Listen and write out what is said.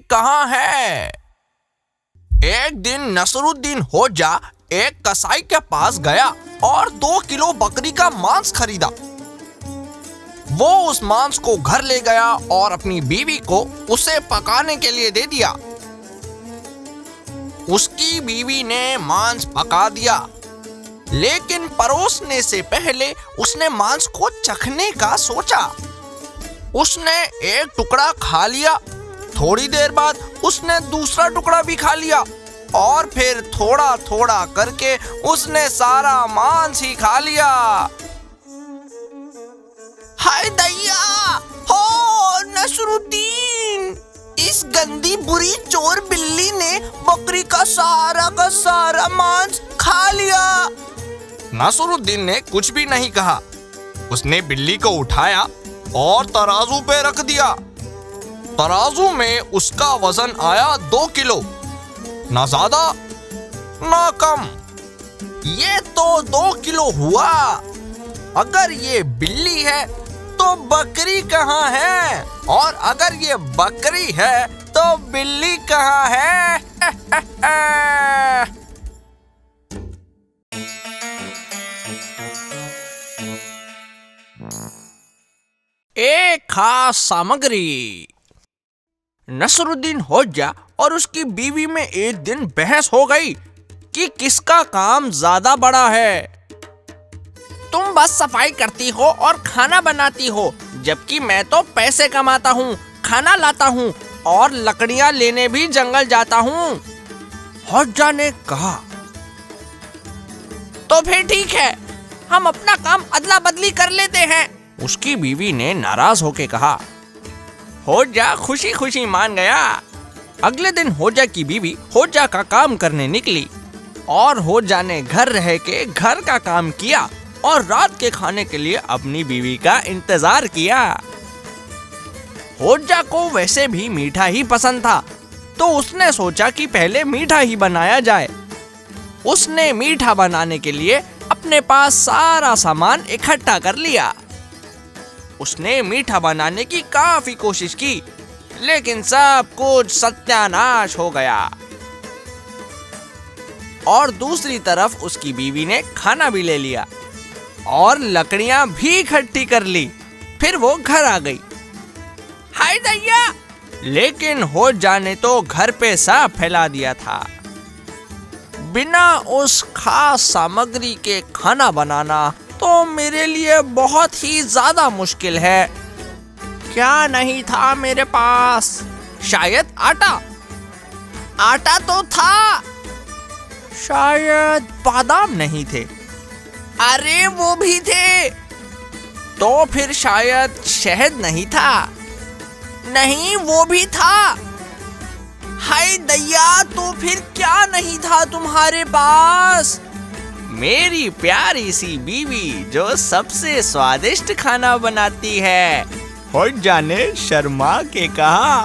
कहाँ है? एक दिन नसरुद्दीन होजा एक कसाई के पास गया और 2 किलो बकरी का मांस खरीदा। वो उस मांस को घर ले गया और अपनी बीवी को उसे पकाने के लिए दे दिया। उसकी बीवी ने मांस पका दिया, लेकिन परोसने से पहले उसने मांस को चखने का सोचा। उसने एक टुकड़ा खा लिया, थोड़ी देर बाद उसने दूसरा टुकड़ा भी खा लिया और फिर थोड़ा थोड़ा करके उसने सारा मांस ही खा लिया। हाय दैया! हो नसरुद्दीन, इस गंदी बुरी चोर बिल्ली ने बकरी का सारा मांस खा लिया। नसरुद्दीन ने कुछ भी नहीं कहा। उसने बिल्ली को उठाया और तराजू पे रख दिया। तराजू में उसका वजन आया 2 किलो, ना ज्यादा ना कम। ये तो 2 किलो हुआ। अगर ये बिल्ली है तो बकरी कहाँ है? और अगर ये बकरी है तो बिल्ली कहाँ है? एक खास सामग्री। नसरुद्दीन होजा और उसकी बीवी में एक दिन बहस हो गई कि किसका काम ज्यादा बड़ा है। तुम बस सफाई करती हो और खाना बनाती हो, जबकि मैं तो पैसे कमाता हूँ, खाना लाता हूँ और लकड़ियाँ लेने भी जंगल जाता हूँ। होजा ने कहा, तो फिर ठीक है, हम अपना काम अदला बदली कर लेते हैं। उसकी बीवी ने नाराज होकर कहा। होजा खुशी खुशी मान गया। अगले दिन होजा की बीवी होजा का काम करने निकली और होजा ने घर रह के घर का काम किया और रात के खाने के लिए अपनी बीवी का इंतजार किया। होजा को वैसे भी मीठा ही पसंद था, तो उसने सोचा कि पहले मीठा ही बनाया जाए। उसने मीठा बनाने के लिए अपने पास सारा सामान इकट्ठा कर लिया। उसने मीठा बनाने की काफी कोशिश की, लेकिन सब कुछ सत्यानाश हो गया। और दूसरी तरफ उसकी बीवी ने खाना भी ले लिया और लकड़ियां भी इकट्ठी कर ली। फिर वो घर आ गई। हाय दैया! लेकिन होजा ने तो घर पे सांप फैला दिया था। बिना उस खास सामग्री के खाना बनाना तो मेरे लिए बहुत ही ज्यादा मुश्किल है। क्या नहीं था मेरे पास? शायद आटा। आटा तो था। शायद बादाम नहीं थे। अरे वो भी थे। तो फिर शायद शहद नहीं था। नहीं, वो भी था। हाय दैया! तो फिर क्या नहीं था तुम्हारे पास? मेरी प्यारी सी बीवी जो सबसे स्वादिष्ट खाना बनाती है। होजा ने शर्मा के कहा।